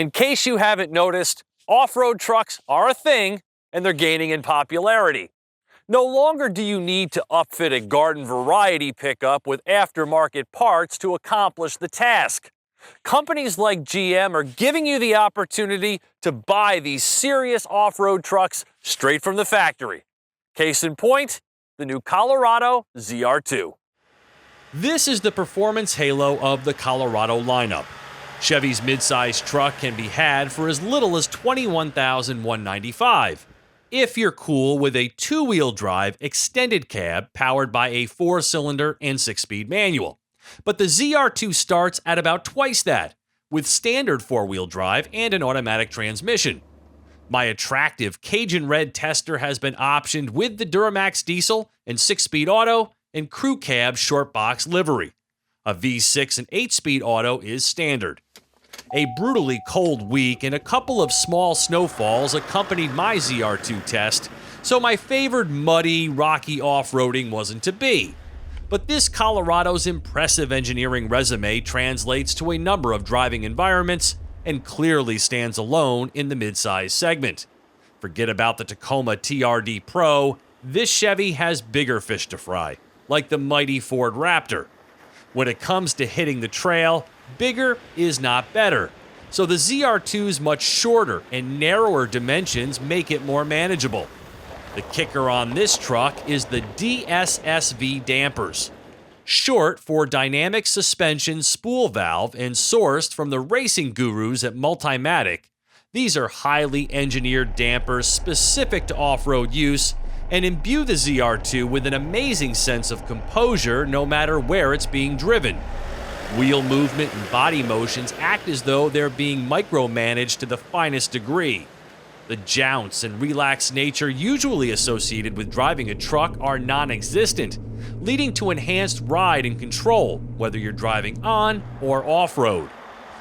In case you haven't noticed, off-road trucks are a thing and they're gaining in popularity. No longer do you need to upfit a garden variety pickup with aftermarket parts to accomplish the task. Companies like GM are giving you the opportunity to buy these serious off-road trucks straight from the factory. Case in point, the new Colorado ZR2. This is the performance halo of the Colorado lineup. Chevy's midsize truck can be had for as little as $21,195 if you're cool with a two-wheel drive extended cab powered by a 4-cylinder and 6-speed manual. But the ZR2 starts at about twice that, with standard 4-wheel drive and an automatic transmission. My attractive Cajun Red Tester has been optioned with the Duramax diesel and 6-speed auto and crew cab short box livery. A V6 and 8-speed auto is standard. A brutally cold week and a couple of small snowfalls accompanied my ZR2 test, so my favored muddy, rocky off-roading wasn't to be. But this Colorado's impressive engineering resume translates to a number of driving environments and clearly stands alone in the midsize segment. Forget about the Tacoma TRD Pro, this Chevy has bigger fish to fry, like the mighty Ford Raptor. When it comes to hitting the trail, bigger is not better, so the ZR2's much shorter and narrower dimensions make it more manageable. The kicker on this truck is the DSSV dampers, short for Dynamic Suspension Spool Valve and sourced from the racing gurus at Multimatic. These are highly engineered dampers specific to off-road use and imbue the ZR2 with an amazing sense of composure no matter where it's being driven. Wheel movement and body motions act as though they're being micromanaged to the finest degree. The jounce and relaxed nature usually associated with driving a truck are non-existent, leading to enhanced ride and control, whether you're driving on or off-road.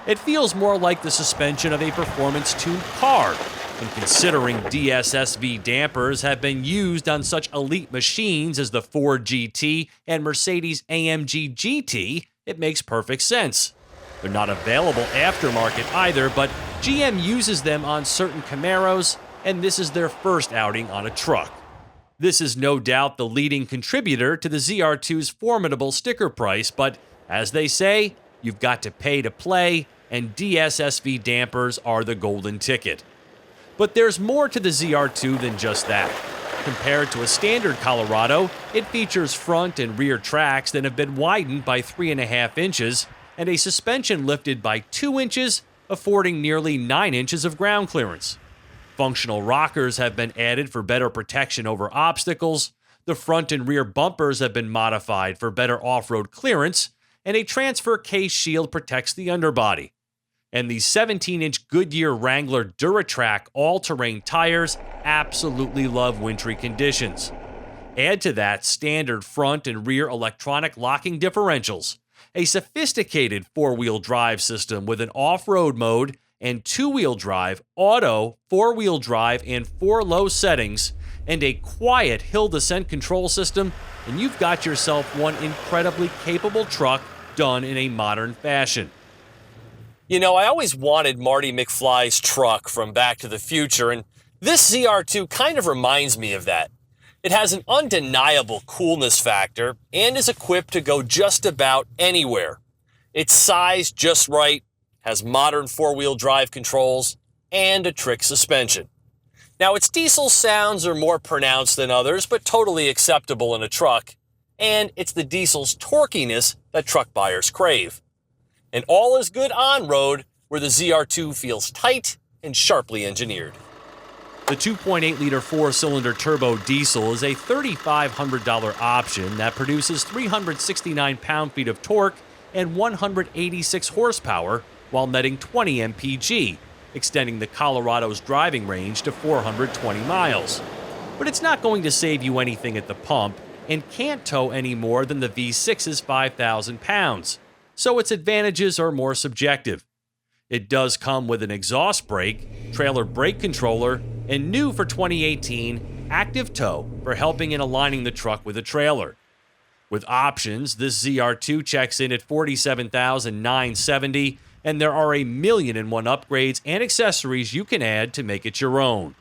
It feels more like the suspension of a performance-tuned car, and considering DSSV dampers have been used on such elite machines as the Ford GT and Mercedes AMG GT, it makes perfect sense. They're not available aftermarket either, but GM uses them on certain Camaros, and this is their first outing on a truck. This is no doubt the leading contributor to the ZR2's formidable sticker price, but as they say, you've got to pay to play, and DSSV dampers are the golden ticket. But there's more to the ZR2 than just that. Compared to a standard Colorado, it features front and rear tracks that have been widened by 3.5 inches and a suspension lifted by 2 inches, affording nearly 9 inches of ground clearance. Functional rockers have been added for better protection over obstacles, the front and rear bumpers have been modified for better off-road clearance, and a transfer case shield protects the underbody. And the 17-inch Goodyear Wrangler DuraTrack all-terrain tires absolutely love wintry conditions. Add to that standard front and rear electronic locking differentials, a sophisticated 4-wheel drive system with an off-road mode and 2-wheel drive, auto, 4-wheel drive, and 4 low settings, and a quiet hill descent control system, and you've got yourself one incredibly capable truck done in a modern fashion. You know, I always wanted Marty McFly's truck from Back to the Future, and this ZR2 kind of reminds me of that. It has an undeniable coolness factor and is equipped to go just about anywhere. It's sized just right, has modern 4-wheel drive controls, and a trick suspension. Now, its diesel sounds are more pronounced than others, but totally acceptable in a truck, and it's the diesel's torquiness that truck buyers crave. And all is good on-road, where the ZR2 feels tight and sharply engineered. The 2.8-liter 4-cylinder turbo diesel is a $3,500 option that produces 369 pound-feet of torque and 186 horsepower while netting 20 mpg, extending the Colorado's driving range to 420 miles. But it's not going to save you anything at the pump and can't tow any more than the V6's 5,000 pounds. So its advantages are more subjective. It does come with an exhaust brake, trailer brake controller, and new for 2018, active tow for helping in aligning the truck with a trailer. With options, this ZR2 checks in at $47,970 and there are 1,000,001 upgrades and accessories you can add to make it your own.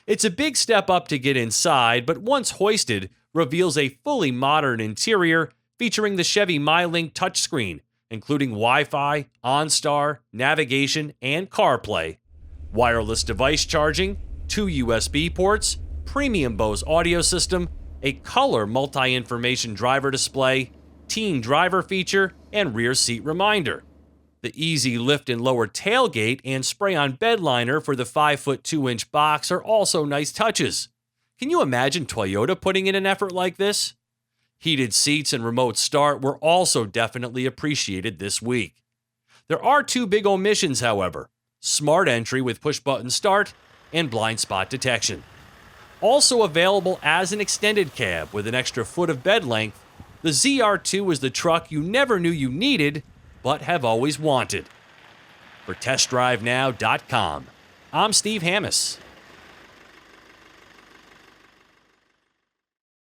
It's a big step up to get inside, but once hoisted, reveals a fully modern interior featuring the Chevy MyLink touchscreen, including Wi-Fi, OnStar, navigation, and CarPlay, wireless device charging, 2 USB ports, premium Bose audio system, a color multi-information driver display, teen driver feature, and rear seat reminder. The easy lift and lower tailgate and spray-on bed liner for the 5-foot 2-inch box are also nice touches. Can you imagine Toyota putting in an effort like this? Heated seats and remote start were also definitely appreciated this week. There are 2 big omissions, however: smart entry with push-button start and blind spot detection. Also available as an extended cab with an extra foot of bed length, the ZR2 is the truck you never knew you needed, but have always wanted. For TestDriveNow.com, I'm Steve Hammis.